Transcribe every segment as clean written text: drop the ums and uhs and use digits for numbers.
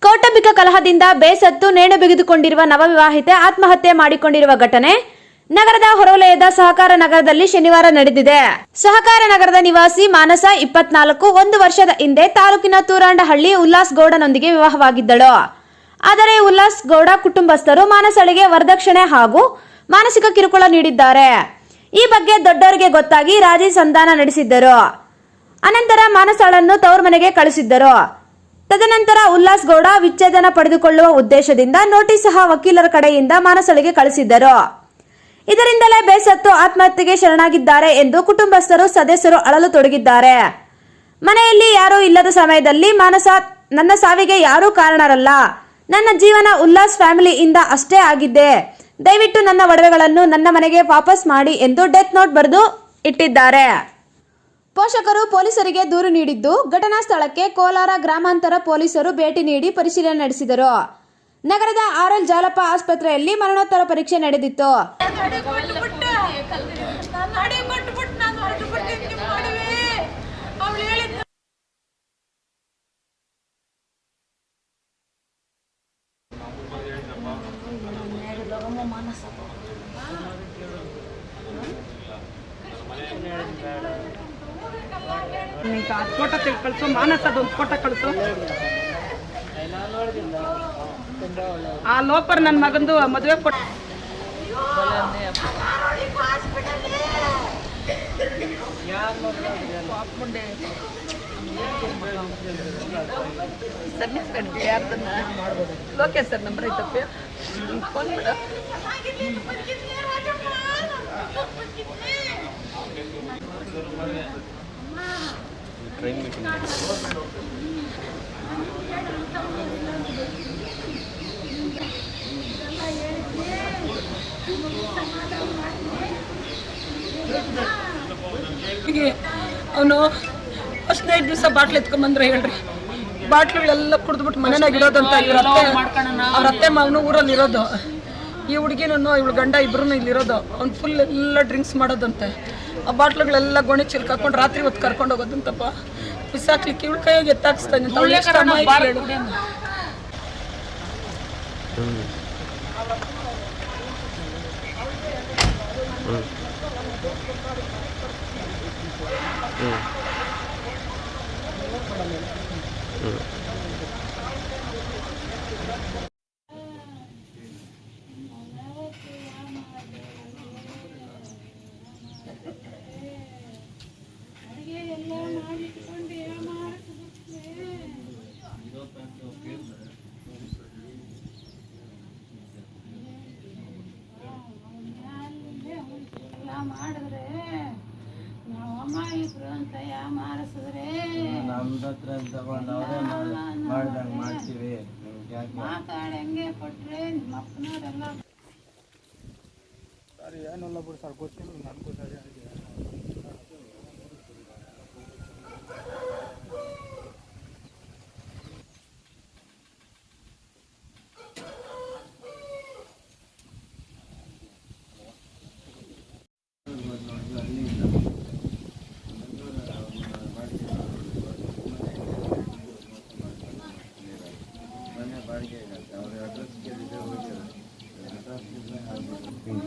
ಕೌಟುಂಬಿಕ ಕಲಹದಿಂದ ಬೇಸತ್ತು ನೇಣು ಬಿಗಿದುಕೊಂಡಿರುವ ನವವಿವಾಹಿತೆ ಆತ್ಮಹತ್ಯೆ ಮಾಡಿಕೊಂಡಿರುವ ಘಟನೆ ನಗರದ ಹೊರವಲಯದ ಸಹಕಾರ ನಗರದಲ್ಲಿ ಶನಿವಾರ ನಡೆದಿದೆ. ಸಹಕಾರ ನಗರದ ನಿವಾಸಿ ಮಾನಸ 24 1 ವರ್ಷದ ಹಿಂದೆ ತಾಲೂಕಿನ ತೂರಾಂಡಹಳ್ಳಿ ಉಲ್ಲಾಸ್ ಗೌಡನೊಂದಿಗೆ ವಿವಾಹವಾಗಿದ್ದಳು. ಆದರೆ ಉಲ್ಲಾಸ್ ಗೌಡ ಕುಟುಂಬಸ್ಥರು ಮಾನಸಳಿಗೆ ವರದಕ್ಷಿಣೆ ಹಾಗೂ ಮಾನಸಿಕ ಕಿರುಕುಳ ನೀಡಿದ್ದಾರೆ. ಈ ಬಗ್ಗೆ ದೊಡ್ಡವರಿಗೆ ಗೊತ್ತಾಗಿ ರಾಜಿ ಸಂಧಾನ ನಡೆಸಿದ್ದರು. ಅನಂತರ ಮಾನಸಳನ್ನು ತವರು ಮನೆಗೆ ಕಳಿಸಿದ್ದರು. ತದನಂತರ ಉಲ್ಲಾಸ್ ಗೌಡ ವಿಚ್ಛೇದನ ಪಡೆದುಕೊಳ್ಳುವ ಉದ್ದೇಶದಿಂದ ನೋಟಿಸ್ ಸಹ ವಕೀಲರ ಕಡೆಯಿಂದ ಮಾನಸಳಿಗೆ ಕಳಿಸಿದ್ದರು. ಇದರಿಂದಲೇ ಬೇಸತ್ತು ಆತ್ಮಹತ್ಯೆಗೆ ಶರಣಾಗಿದ್ದಾರೆ ಎಂದು ಕುಟುಂಬಸ್ಥರು ಸದಸ್ಯರು ಅಳಲು ತೊಡಗಿದ್ದಾರೆ. ಮನೆಯಲ್ಲಿ ಯಾರೂ ಇಲ್ಲದ ಸಮಯದಲ್ಲಿ ಮಾನಸ, ನನ್ನ ಸಾವಿಗೆ ಯಾರೂ ಕಾರಣರಲ್ಲ, ನನ್ನ ಜೀವನ ಉಲ್ಲಾಸ್ ಫ್ಯಾಮಿಲಿಯಿಂದ ಅಷ್ಟೇ ಆಗಿದ್ದೆ, ದಯವಿಟ್ಟು ನನ್ನ ಒಡವೆಗಳನ್ನು ನನ್ನ ಮನೆಗೆ ವಾಪಸ್ ಮಾಡಿ ಎಂದು ಡೆತ್ ನೋಟ್ ಬರೆದು ಇಟ್ಟಿದ್ದಾರೆ. ಪೋಷಕರು ಪೊಲೀಸರಿಗೆ ದೂರು ನೀಡಿದ್ದು, ಘಟನಾ ಸ್ಥಳಕ್ಕೆ ಕೋಲಾರ ಗ್ರಾಮಾಂತರ ಪೊಲೀಸರು ಭೇಟಿ ನೀಡಿ ಪರಿಶೀಲನೆ ನಡೆಸಿದರು. ನಗರದ RL ಜಾಲಪ್ಪ ಆಸ್ಪತ್ರೆಯಲ್ಲಿ ಮರಣೋತ್ತರ ಪರೀಕ್ಷೆ ನಡೆದಿತ್ತು. ಫೋಟೋ ಕಳಿಸು, ಮಾನಸದೊಂದು ಫೋಟೋ ಕಳಿಸು. ಆ ಲೋಪರ್ ನನ್ನ ಮಗಂದು ಮದುವೆ ಫೋಟೋ. ಲೋಕೇಶ್ ಸರ್ ನಂಬರ್ ಐತಪ್ಪ, ಫೋನ್ ಮಾಡ. ಟ್ರೈನ್ ಮೀಟಿಂಗ್ ಅವನು ಫಸ್ಟ್ ನೈಟ್ ದಿವಸ ಬಾಟ್ಲು ಎತ್ಕೊಂಬಂದ್ರೆ ಹೇಳ್ರಿ, ಬಾಟ್ಲುಗಳೆಲ್ಲ ಕುಡಿದ್ಬಿಟ್ಟು ಮನೆಯಾಗ ಇರೋದಂತ. ಅವ್ರ ಅತ್ತೆ ಮಾವನು ಊರಲ್ಲಿ ಇರೋದು, ಈ ಹುಡುಗಿನೂ ಇವಳು ಗಂಡ ಇಬ್ರು ಇಲ್ಲಿರೋದು. ಅವ್ನು ಫುಲ್ ಎಲ್ಲ ಡ್ರಿಂಕ್ಸ್ ಮಾಡೋದಂತೆ. ಆ ಬಾಟ್ಲುಗಳೆಲ್ಲ ಗೋಣಿ ಚಿಲ್ಕ ಹಾಕೊಂಡು ರಾತ್ರಿ ಹೊತ್ತು ಕರ್ಕೊಂಡು ಹೋಗೋದಂತಪ್ಪ. ಬಿಸಾಕ್ಲಿಕ್ಕೆ ಇವಳು ಕೈಯಾಗಿ ಎತ್ತಾಕ್ಸ್ತಾನೆ ಅಂತ ಅವಳು ಎಷ್ಟು ಹೇಳು. ಮಾಡಿದ್ರೆ ನಾವು ಅಮಾಯಕರು ಅಂತ ಮಾರಿಸಿದ್ರೆ ನಮ್ದತ್ರ ತಗೊಂಡವ್ರೆ ಮಾಡ್ದಂಗೆ ಮಾಡ್ತೀವಿ. ಮಾತಾಡಿ ಹೆಂಗೆ ಕೊಟ್ರೆ ನಿಮ್ಮ ಅಪ್ಪನವರೆಲ್ಲ ಸರ್ ಏನೆಲ್ಲ ಬಿಡು ಸರ್, ಗೊತ್ತಿಲ್ಲ ನನಗೂ ಸರಿ.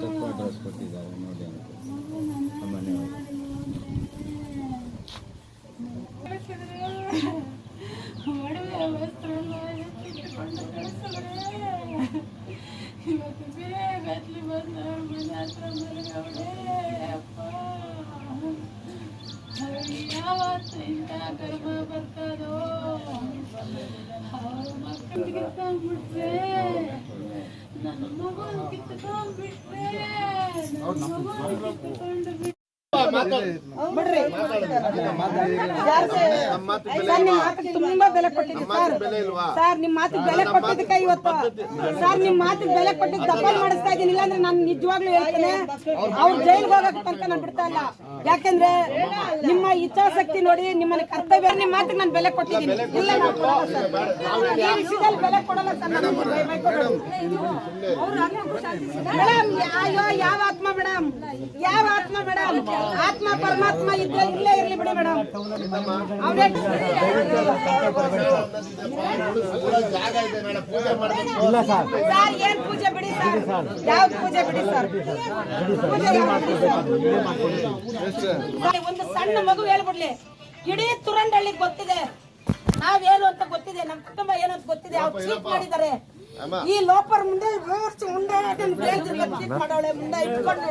ತಪ್ಪು ಅಡ್ರೆಸ್ ಕೊಟ್ಟಿದ್ದಾರೆ ನೋಡಿ ಅಂತ ಮನೆ ಒಡವೆ ವಸ್ತ್ರ ಇಟ್ಟುಕೊಂಡು ಕಳಿಸಿದ್ರೆ ಇವತ್ತು ಬೇಗತ್ಲಿ ಬಂದವ್ರ ಮನೆ ಹತ್ರ ಮಲಗವಳೆ. ಅಪ್ಪ ಯಾವತ್ತು ಇಂಥ ಕರ್ಮ ಬರ್ತದೋ, ಅವ್ರ ಮಕ್ಕಳಿಗೆ ಕಿತ್ಕೊಂಡ್ಬಿಟ್ರೆ, ನನ್ನ ಮಗನ ಕಿತ್ಕೊಂಡ್ಬಿಟ್ರೆ, ನನ್ನ ಮಗನ ಕಿತ್ಕೊಂಡು ಬಿಟ್ಟು ಬಿಡ್ರಿ ಸರ್, ನಿಮ್ ಮಾತಿಗೆ ತುಂಬಾ ಬೆಲೆ ಕೊಟ್ಟಿದ್ದೀವಿ ಸರ್ ನಿಮ್ ಮಾತಿಗೆ ಬೆಲೆ ಕೊಟ್ಟಿದ್ದಕ್ಕೆ ಇವತ್ತು ಸರ್ ನಿಮ್ ಮಾತಿಗೆ ಬೆಲೆ ಕೊಟ್ಟಿದ್ದು ದಬ್ಬಾಳಿ ಮಾಡಿಸ್ತಾ ಇದ್ದೀನಿ. ಇಲ್ಲಾಂದ್ರೆ ನಾನು ನಿಜವಾಗ್ಲೂ ಹೇಳ್ತೇನೆ, ಅವ್ರು ಜೈಲ್ಗೆ ಹೋಗಕ್ಕೆ ತನಕ ನಾನು ಬಿಡ್ತಾ ಇಲ್ಲ. ಯಾಕೆಂದ್ರೆ ನಿಮ್ಮ ಇಚ್ಛಾಶಕ್ತಿ ನೋಡಿ, ನಿಮ್ಮನ್ನ ಕರ್ತವ್ಯ, ನಿಮ್ ಮಾತಿಗೆ ನಾನು ಬೆಲೆ ಕೊಟ್ಟಿದ್ದೀನಿ. ಇಲ್ಲ ನಾನು ಕೊಡಲ್ಲ ಸರ್, ಈ ವಿಷಯದಲ್ಲಿ ಬೆಲೆ ಕೊಡಲ್ಲ ಸರ್. ಮೇಡಮ್ ಅಯ್ಯೋ ಯಾವ ಆತ್ಮ ಮೇಡಮ್, ಯಾವ ಆತ್ಮ ಮೇಡಮ್? ಆತ್ಮ ಪರಮಾತ್ಮ ಇದ್ರೆ ಇಲ್ಲೇ ಇರ್ಲಿ ಬಿಡಿ ಮೇಡಮ್. ಅವ್ರೇ ಸರ್ ಏನ್ ಪೂಜೆ ಬಿಡಿ ಸರ್, ಯಾವ್ದು ಪೂಜೆ ಬಿಡಿ ಸರ್, ಪೂಜೆ ಯಾವ್ದು ಬಿಡಿ ಸರ್? ಒಂದು ಸಣ್ಣ ಮಗು ಹೇಳ್ಬಿಡ್ಲಿ, ಇಡೀ ತುರಂಡಳ್ಳಿಗೆ ಗೊತ್ತಿದೆ ನಾವೇನು ಅಂತ ಗೊತ್ತಿದೆ, ನಮ್ ಕುಟುಂಬ ಏನು ಅಂತ ಗೊತ್ತಿದೆ. ಅವ್ರು ಚೀಟ್ ಮಾಡಿದ್ದಾರೆ. ಈ ಲೋಪರ್ ಮುಂದೆ ಮುಂದೆ ಮಾಡೋಳೆ ಮುಂದೆ ಇಟ್ಕೊಂಡು